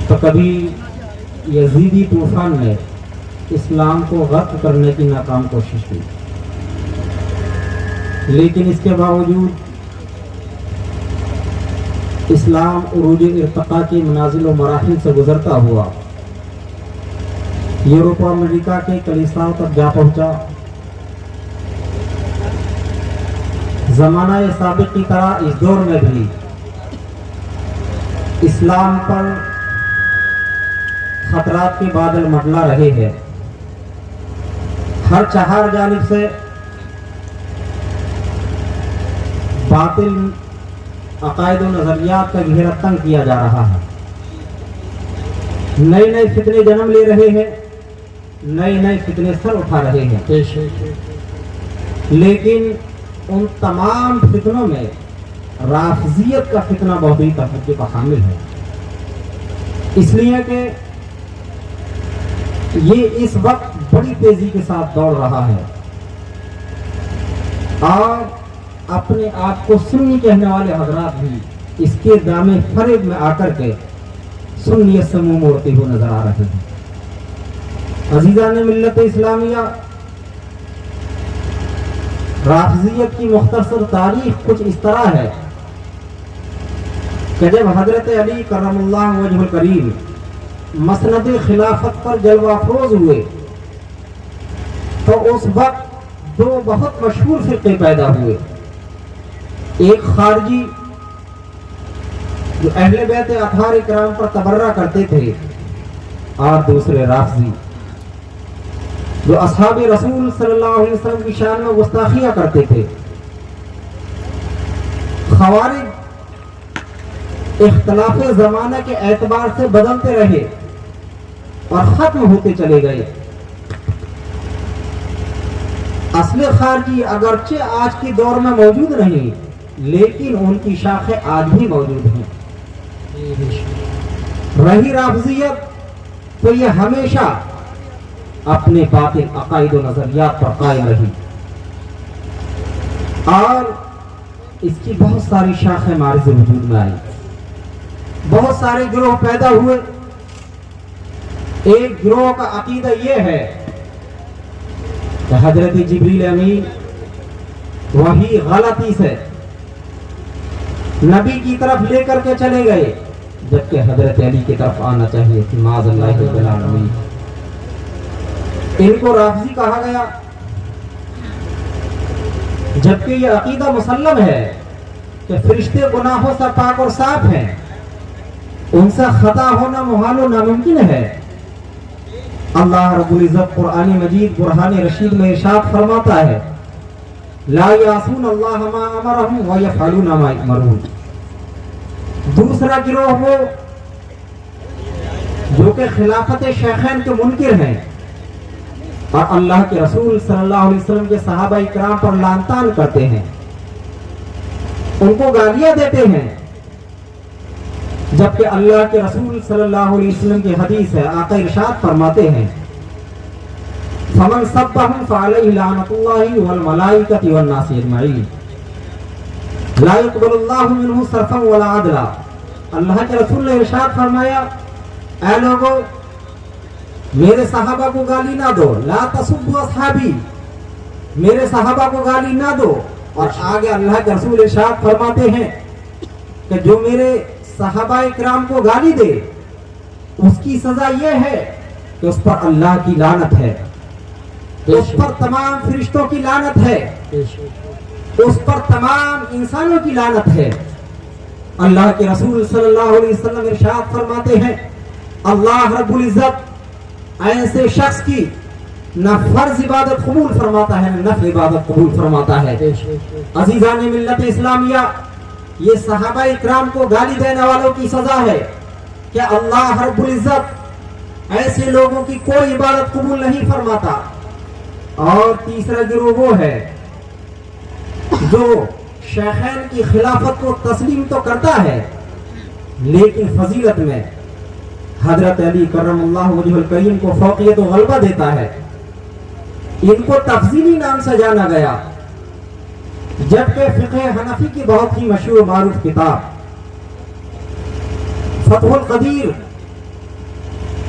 تو کبھی یزیدی طوفان نے اسلام کو غرق کرنے کی ناکام کوشش کی، لیکن اس کے باوجود اسلام عروج ارتقاء کی منازل و مراحل سے گزرتا ہوا یورپ و امریکہ کے کلیساؤں تک جا پہنچا۔ زمانہ سابق کی طرح اس دور میں بھی اسلام پر خطرات کے بادل منڈلا رہے ہیں۔ ہر چہار جانب سے باطل عقائد و نظریات کا گھیرا تنگ کیا جا رہا ہے۔ نئے نئے فتنے جنم لے رہے ہیں، نئے نئے فتنے سر اٹھا رہے ہیں، لیکن ان تمام فتنوں میں رافضیت کا فتنہ بہت ہی توجہ کا حامل ہے، اس لیے کہ یہ اس وقت بڑی تیزی کے ساتھ دوڑ رہا ہے اور اپنے آپ کو سنی کہنے والے حضرات بھی اس کے دامے فریب میں آ کر کے سنیت سے منہ موڑتے ہوئے نظر آ رہے ہیں۔ عزیزان ملت اسلامیہ، رافضیت کی مختصر تاریخ کچھ اس طرح ہے کہ جب حضرت علی کرم اللہ وجہ الکریم مسند خلافت پر جلوہ افروز ہوئے تو اس وقت دو بہت مشہور فرقے پیدا ہوئے، ایک خارجی جو اہل بیت اطہار کرام پر تبرہ کرتے تھے اور دوسرے رافضی جو اصحاب رسول صلی اللہ علیہ وسلم کی شان میں گستاخیاں کرتے تھے۔ خوارج اختلاف زمانہ کے اعتبار سے بدلتے رہے اور ختم ہوتے چلے گئے۔ اصل خارجی اگرچہ آج کے دور میں موجود نہیں، لیکن ان کی شاخیں آج بھی موجود ہیں۔ رہی رافضیت تو یہ ہمیشہ اپنے باطل عقائد و نظریات پر قائم رہی اور اس کی بہت ساری شاخیں معرض وجود میں آئی، بہت سارے گروہ پیدا ہوئے۔ ایک گروہ کا عقیدہ یہ ہے کہ حضرت جبریل امین وہی غلطی سے نبی کی طرف لے کر کے چلے گئے، جبکہ حضرت علی کی طرف آنا چاہیے تھی، معاذ اللہ رب العالمین۔ ان کو رافضی کہا گیا، جبکہ یہ عقیدہ مسلم ہے کہ فرشتے گناہوں سے پاک اور صاف ہیں، ان سے خطا ہونا محال و ناممکن ہے۔ اللہ رب العزت قرآن مجید برہان رشید میں ارشاد فرماتا ہے لا یعصون اللہ ما امرہم ویفعلون ما یؤمرون۔ دوسرا گروہ وہ جو کہ خلافت شیخین کے منکر ہیں اور اللہ کے رسول صلی اللہ علیہ وسلم کے صحابہ اکرام پر لعن طعن کرتے ہیں، ان کو گالیاں دیتے ہیں، جبکہ اللہ کے رسول صلی اللہ علیہ وسلم کی حدیث ہے، آقا ارشاد فرماتے ہیں فمن سبهم فعليه لعنۃ اللہ والملائکۃ والناس اجمعین لا يقبل اللہ منہ صرفا ولا عدلا۔ اللہ کے رسول نے ارشاد فرمایا اے لوگوں میرے صحابہ کو گالی نہ دو، لا تسبوا اصحابی، میرے صحابہ کو گالی نہ دو، اور آگے اللہ کے رسول ارشاد فرماتے ہیں کہ جو میرے صحابہ اکرام کو گالی دے اس کی سزا یہ ہے کہ اس پر اللہ کی لعنت ہے، اس پر تمام فرشتوں کی لعنت ہے، اس پر تمام انسانوں کی لعنت ہے۔ اللہ کے رسول صلی اللہ علیہ وسلم ارشاد فرماتے ہیں اللہ رب العزت ایسے شخص کی نہ فرض عبادت قبول فرماتا ہے نہ نفل عبادت قبول فرماتا ہے۔ عزیزان ملت اسلامیہ، یہ صحابہ اکرام کو گالی دینے والوں کی سزا ہے کہ اللہ رب العزت ایسے لوگوں کی کوئی عبادت قبول نہیں فرماتا۔ اور تیسرا گروہ وہ ہے جو شیخین کی خلافت کو تسلیم تو کرتا ہے لیکن فضیلت میں حضرت علی کرم اللہ وجہ الکریم کو فوقیت و غلبہ دیتا ہے۔ ان کو تفضیلی نام سے جانا گیا، جبکہ فقہ حنفی کی بہت ہی مشہور معروف کتاب فتح القدیر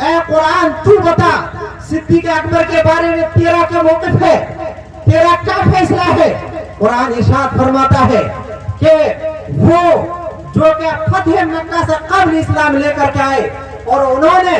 اے قرآن تو بتا صدیق اکبر کے بارے میں تیرا کیا موقف ہے, تیرا کیا فیصلہ ہے. قرآن ارشاد فرماتا ہے کہ وہ جو کہ فتح مکہ سے قبل اسلام لے کر کے آئے اور انہوں نے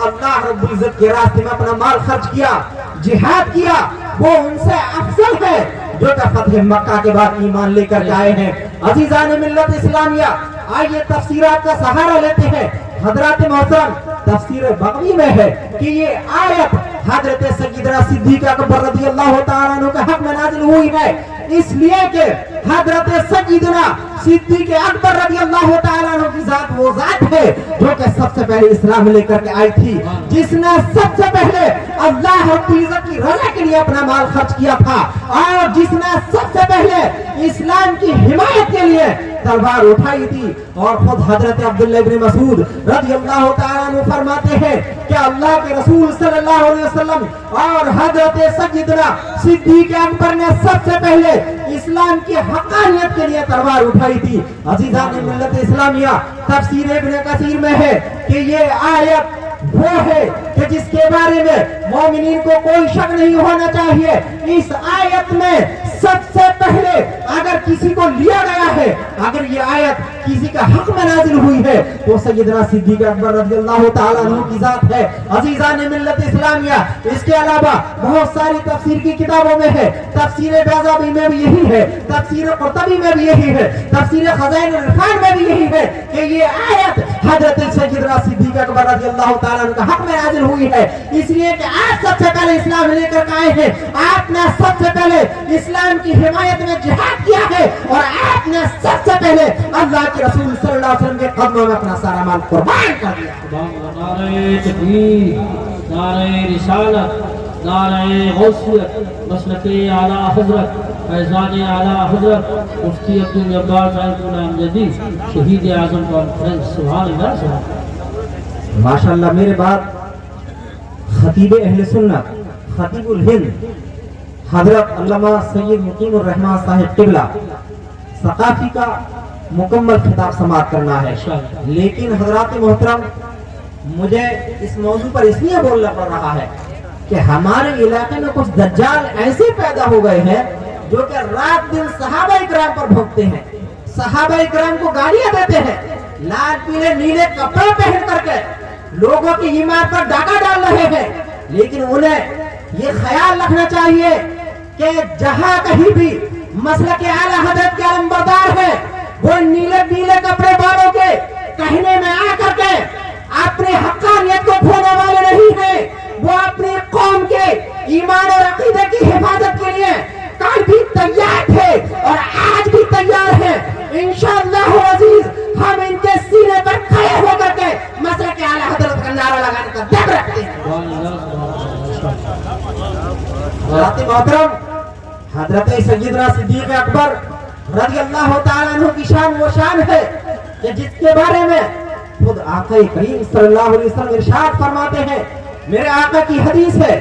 اللہ رب العزت کے راستے میں اپنا مال خرچ کیا, جہاد کیا, وہ ان سے افضل ہے جو کہ فتح مکہ کے بعد ایمان لے کر کے آئے ہیں. عزیزان ملت اسلامیہ, آئیے تفسیرات کا سہارا لیتے ہیں. حضرات محترم تفسیر بغوی میں ہے کہ یہ آیت حضرت سیدنا صدیق اکبر رضی اللہ تعالیٰ عنہ کے حق میں نازل ہوئی ہے, اس لیے کہ حضرت سیدنا صدیق اکبر رضی اللہ تعالیٰ عنہ کی ذات وہ ذات ہے جو کہ سب سے پہلے اسلام لے کر کے آئی تھی, جس نے سب سے پہلے اللہ رب العزت کی رضا کے لیے اپنا مال خرچ کیا تھا, اور جس نے سب سے پہلے اسلام کی حمایت کے لیے تلوار اٹھائی تھی. اور خود حضرت عبداللہ ابن مسعود رضی اللہ تعالیٰ عنہ فرماتے ہیں کہ اللہ کے رسول صلی اللہ علیہ وسلم اور حضرت سیدنا صدیق اکبر نے سب سے پہلے اسلام کی حقانیت کے لیے تلوار اٹھائی تھی. عزیزان ملت اسلامیہ, تفسیر ابن کثیر میں ہے کہ یہ آیت وہ ہے کہ جس کے بارے میں مومنین کو کوئی شک نہیں ہونا چاہیے. اس آیت میں سب سے پہلے اگر کسی کو لیا گیا ہے, اگر یہ آیت کسی کا حق میں نازل ہوئی ہے تو سیدنا صدیق اکبر رضی اللہ تعالیٰ عنہ کی ذات ہے. عزیزان ملت اسلامیہ, اس کے علاوہ بہت ساری تفسیر کی کتابوں میں ہے, تفسیر بیضاوی میں بھی یہی ہے, تفسیر قرطبی میں بھی یہی ہے, تفسیر خزائن العرفان میں بھی یہی ہے کہ یہ آیت حضرت سیدنا صدیق اکبر رضی اللہ تعالیٰ عنہ کا حق میں نازل ہوئی ہے, اس لیے کہ آپ سب سے پہلے اسلام لے کر آئے ہیں, آپ نے سب سے پہلے اسلام کی حمایت میں جہاد کیا ہے, اور آپ نے سب سے پہلے اللہ کے رسول صلی اللہ علیہ وسلم کے قدموں میں اپنا سارا مال قربان کر دیا. نعرہ تکبیر, نعرہ رسالت, نعرہ غوثیت, مسلک اعلیٰ حضرت, فیضان اعلیٰ حضرت مفتی عبدالجبار صاحب الامجدی, شہید اعظم کانفرنس. سبحان اللہ, سبحان اللہ. ماشاءاللہ. میرے بعد خطیب اہل سنت, خطیب الہند حضرت علامہ سید مقیم الرحمن صاحب قبلہ ثقافی کا مکمل خطاب سماعت کرنا ہے. لیکن حضرات محترم, مجھے اس موضوع پر اس لیے بولنا پڑ رہا ہے کہ ہمارے علاقے میں کچھ دجال ایسے پیدا ہو گئے ہیں جو کہ رات دن صحابہ کرام پر بھونکتے ہیں, صحابہ کرام کو گالیاں دیتے ہیں, لال پیلے نیلے کپڑے پہن کر کے لوگوں کی ایمان پر ڈاکہ ڈال رہے ہیں. لیکن انہیں یہ خیال رکھنا چاہیے کہ جہاں کہیں بھی مسلک اعلیٰ حضرت کے علمبردار ہے, وہ نیلے نیلے کپڑے والوں کے کہنے میں آ کر کے اپنی حقانیت کو کھونے والے نہیں ہیں, وہ اپنی قوم کے ایمان اور عقیدے کی حفاظت کے لیے کل بھی تیار تھے اور آج بھی تیار ہیں. انشاءاللہ عزیز, ہم ان کے سینے پر کھڑے ہو کر کے مسلک اعلیٰ حضرت کا نعرہ لگانے کا دعوت رکھتے ہیں. حضرت محترم, حضرت سیدنا صدیق اکبر رضی اللہ تعالیٰ عنہ کی شان وہ شان ہے کہ جس کے بارے میں خود آقا کریم صلی اللہ علیہ وسلم ارشاد فرماتے ہیں. میرے آقا کی حدیث ہے,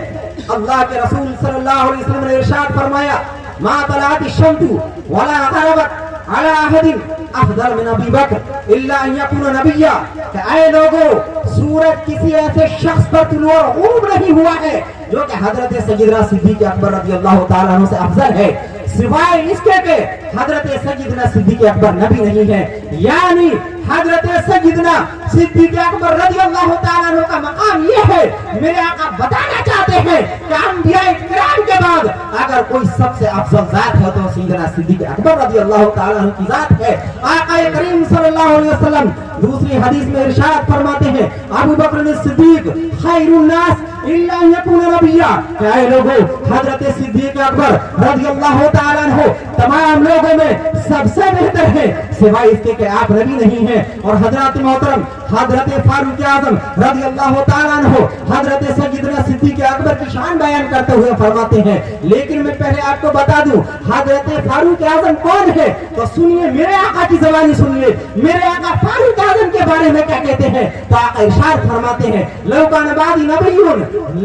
اللہ کے رسول صلی اللہ علیہ وسلم نے ارشاد فرمایا, ما طلعت الشمس ولا غربت على احد افضل من ابی بکر الا ان یکون نبیا. کہ اے لوگوں, سورج کسی ایسے شخص پر طلوع اور غروب نہیں ہوا ہے جو کہ حضرت سیدنا صدیق اکبر رضی اللہ تعالیٰ عنہ سے افضل ہے, سوائے اس کے کہ حضرت سیدنا صدیق اکبر نبی نہیں ہے. یعنی حضرت سیدنا صدیق اکبر رضی اللہ تعالیٰ عنہ کا مقام یہ ہے, میرے آقا بتانا چاہتے ہیں کہ انبیاء کرام کے بعد اگر کوئی سب سے افضل ذات ہے تو سیدنا صدیق اکبر رضی اللہ تعالیٰ عنہ کی ذات ہے. آقا کریم صلی اللہ علیہ وسلم دوسری حدیث میں ارشاد فرماتے ہیں, ابو بکر صدیق خیر الناس الا ان یکون نبیا. کہ اے لوگوں, حضرت صدیق اکبر رضی اللہ تعالیٰ عنہ تمام لوگوں میں سب سے بہتر ہے سوائے اس کے کہ آپ نبی نہیں ہیں. اور حضرات محترم, حضرت فاروق اعظم رضی اللہ تعالیٰ عنہ حضرت سیدنا صدیق اکبر کی شان بیان کرتے ہوئے فرماتے ہیں. لیکن میں پہلے آپ کو بتا دوں حضرت فاروق اعظم کون ہے, تو سنیے, میرے آقا کی زبانی سنیے, میرے آقا فاروق اعظم کے بارے میں کیا کہتے ہیں. تو آقا ارشاد فرماتے ہیں, لو کان بعدی نبیون